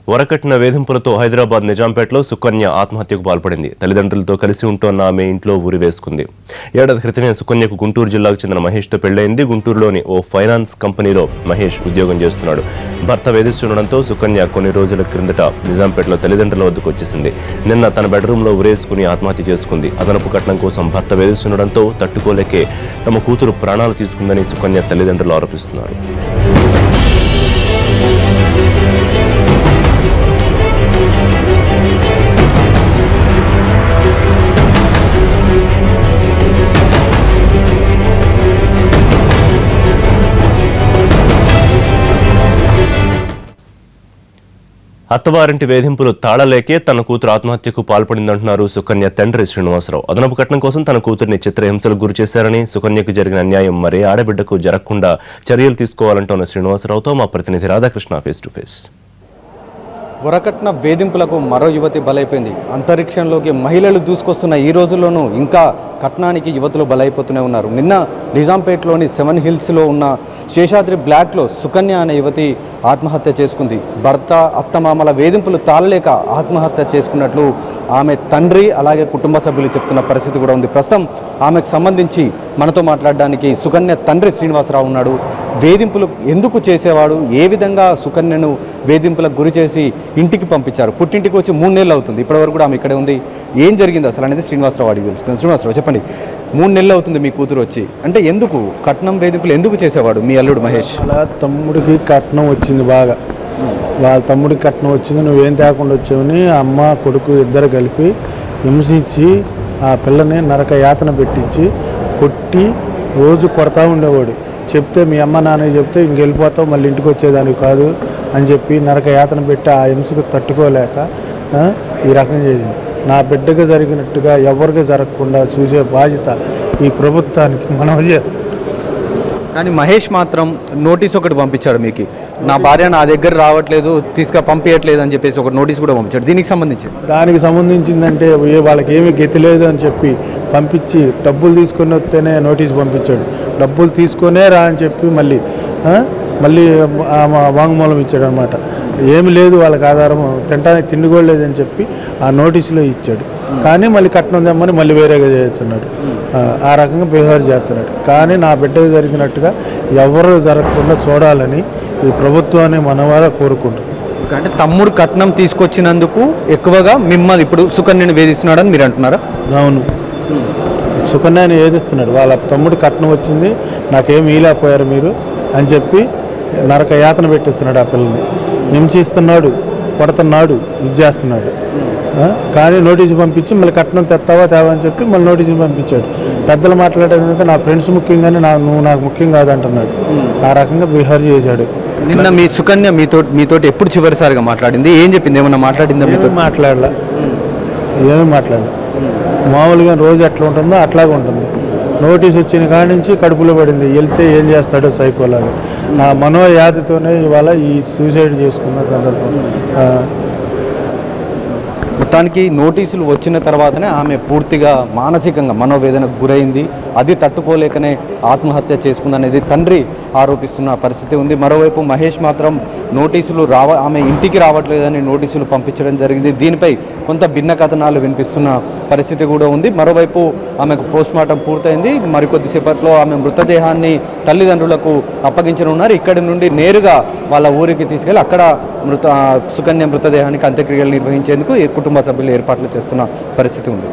వరకట్న వేధింపులతో హైదరాబాద్ నిజాంపేటలో సుకన్య ఆత్మహత్యకు పాల్పడింది. తల్లిదండ్రులతో కలిసి ఉంటోన్న ఆమె ఇంట్లో ఊరి వేసుకుంది. ఏడాది క్రితమే సుకన్యకు గుంటూరు జిల్లాకు చెందిన మహేష్తో పెళ్లైంది. గుంటూరులోని ఓ ఫైనాన్స్ కంపెనీలో మహేష్ ఉద్యోగం చేస్తున్నాడు. భర్త వేధిస్తుండడంతో సుకన్య కొన్ని రోజుల క్రిందట నిజాంపేటలో తల్లిదండ్రుల వద్దకు వచ్చేసింది. నిన్న తన బెడ్రూమ్లో ఉరేసుకుని ఆత్మహత్య చేసుకుంది. అదనపు కట్నం కోసం భర్త వేధిస్తుండడంతో తట్టుకోలేకే తమ కూతురు ప్రాణాలు తీసుకుందని సుకన్య తల్లిదండ్రులు ఆరోపిస్తున్నారు. అత్తవారింటి వేధింపులు తాళలేకే తన కూతురు ఆత్మహత్యకు పాల్పడిందంటున్నారు సుకన్య తండ్రి శ్రీనివాసరావు. అదనపు కట్నం కోసం తన కూతురిని చిత్రహింసలకు గురి చేశారని, సుకన్యకు జరిగిన అన్యాయం మరే ఆడబిడ్డకు జరగకుండా చర్యలు తీసుకోవాలంటున్న శ్రీనివాసరావుతో మా ప్రతినిధి రాధాకృష్ణ ఫేస్ టు ఫేస్. వరకట్న వేధింపులకు మరో యువతి బలైపోయింది. అంతరిక్షంలోకి మహిళలు దూసుకొస్తున్న ఈ రోజుల్లోనూ ఇంకా కట్నానికి యువతులు బలైపోతూనే ఉన్నారు. నిన్న నిజాంపేటలోని 7 హిల్స్లో ఉన్న శేషాద్రి బ్లాక్లో సుకన్య అనే యువతి ఆత్మహత్య చేసుకుంది. భర్త అత్తమామల వేధింపులు తాళలేక ఆత్మహత్య చేసుకున్నట్లు ఆమె తండ్రి అలాగే కుటుంబ సభ్యులు చెప్తున్న పరిస్థితి కూడా ఉంది. ప్రస్తుతం ఆమెకు సంబంధించి మనతో మాట్లాడడానికి సుకన్య తండ్రి శ్రీనివాసరావు ఉన్నాడు. వేధింపులు ఎందుకు చేసేవాడు, ఏ విధంగా సుకన్యను వేధింపులకు గురి చేసి ఇంటికి పంపించారు, పుట్టింటికి వచ్చి 3 నెలలు అవుతుంది, ఇప్పటివరకు కూడా ఆమె ఇక్కడే ఉంది. ఏం జరిగింది అసలు అనేది శ్రీనివాసరావు అడిగి తెలుస్తుంది. శ్రీనివాసరావు చెప్పండి, 3 నెలలు అవుతుంది మీ కూతురు వచ్చి, అంటే ఎందుకు కట్నం వేధింపులు ఎందుకు చేసేవాడు మీ అల్లుడు మహేష్? అలా తమ్ముడికి కట్నం వచ్చింది, బాగా వాళ్ళ తమ్ముడికి కట్నం వచ్చింది, నువ్వేం తేకుండా వచ్చావని అమ్మ కొడుకు ఇద్దరు కలిపి హింసించి ఆ పిల్లని నరక యాతన పెట్టించి కొట్టి రోజు కొడతా ఉండేవాడు. చెప్తే మీ అమ్మ నాన్న చెప్తే ఇంకెళ్ళిపోతావు, మళ్ళీ ఇంటికి వచ్చేదానికి కాదు అని చెప్పి నరక యాతన పెట్టి ఆ హింసకు తట్టుకోలేక ఈ రకంగా చేసింది. నా బిడ్డగా జరిగినట్టుగా ఎవరికి జరగకుండా చూసే బాధ్యత ఈ ప్రభుత్వానికి మనం చేస్తాం. కానీ మహేష్ మాత్రం నోటీస్ ఒకటి పంపించాడు మీకు, నా భార్య నా దగ్గర రావట్లేదు, పంపించట్లేదు అని చెప్పేసి ఒక నోటీస్ కూడా పంపించాడు. దానికి సంబంధించిందంటే వాళ్ళకి ఏమీ గతి లేదు అని చెప్పి పంపించి డబ్బులు తీసుకొని వస్తేనే నోటీస్ పంపించాడు. డబ్బులు తీసుకొనే రా అని చెప్పి మళ్ళీ వాంగ్మూలం ఇచ్చాడు అనమాట. ఏమి లేదు వాళ్ళకి ఆధారం, తినడానికి తిండి కూడా లేదని చెప్పి ఆ నోటీసులో ఇచ్చాడు. కానీ మళ్ళీ కట్నం తెమ్మని మళ్ళీ వేరేగా చేస్తున్నాడు. ఆ రకంగా బిహేవ్ చేస్తున్నాడు. కానీ నా బిడ్డకు జరిగినట్టుగా ఎవరు జరగకుండా చూడాలని ఈ ప్రభుత్వాన్ని మన వాళ్ళ కోరుకుంటారు. అంటే తమ్ముడు కట్నం తీసుకొచ్చినందుకు ఎక్కువగా మిమ్మల్ని ఇప్పుడు సుకన్యను వేధిస్తున్నాడని మీరు అంటున్నారా? అవును, సుకన్యని వేధిస్తున్నాడు. వాళ్ళ తమ్ముడు కట్నం వచ్చింది, నాకేమి ఈలేకపోయారు మీరు అని చెప్పి నరక యాతన పెట్టేస్తున్నాడు. ఆ పిల్లని హింసిస్తున్నాడు, కొడుతున్నాడు, ఇది చేస్తున్నాడు. కానీ నోటీసు పంపించి మళ్ళీ కట్నం తెస్తావా తేవా అని చెప్పి మళ్ళీ నోటీసులు పంపించాడు. పెద్దలు మాట్లాడేందుకు నా ఫ్రెండ్స్ ముఖ్యం కానీ నువ్వు నాకు ముఖ్యం కాదంటున్నాడు. ఆ రకంగా బిహేవ్ చేశాడు. నిన్న మీ సుకన్య మీతోటి ఎప్పుడు చివరిసారిగా మాట్లాడింది, ఏం చెప్పింది, ఏమన్నా మాట్లాడిందా? మీతో ఏమీ మాట్లాడలే. మామూలుగా రోజు ఎట్లా ఉంటుందో అట్లాగే ఉంటుంది. నోటీస్ వచ్చిన కాడి నుంచి కడుపులో పడింది, వెళ్తే ఏం చేస్తాడో సైకోలాగా. ఆ మనోయాతితోనే ఇవాళ ఈ సూసైడ్ చేసుకున్న సందర్భం. మొత్తానికి నోటీసులు వచ్చిన తర్వాతనే ఆమె పూర్తిగా మానసికంగా మనోవేదనకు గురైంది. అది తట్టుకోలేకనే ఆత్మహత్య చేసుకుందనేది తండ్రి ఆరోపిస్తున్న పరిస్థితి ఉంది. మరోవైపు మహేష్ మాత్రం నోటీసులు ఆమె ఇంటికి రావట్లేదని నోటీసులు పంపించడం జరిగింది. దీనిపై కొంత భిన్న కథనాలు వినిపిస్తున్న పరిస్థితి కూడా ఉంది. మరోవైపు ఆమెకు పోస్ట్మార్టం పూర్తయింది. మరికొద్దిసేపట్లో ఆమె మృతదేహాన్ని తల్లిదండ్రులకు అప్పగించనున్నారు. ఇక్కడి నుండి నేరుగా వాళ్ళ ఊరికి తీసుకెళ్లి అక్కడ సుకన్య మృతదేహానికి అంత్యక్రియలు నిర్వహించేందుకు కుటుంబ సభ్యులు ఏర్పాట్లు చేస్తున్న పరిస్థితి ఉంది.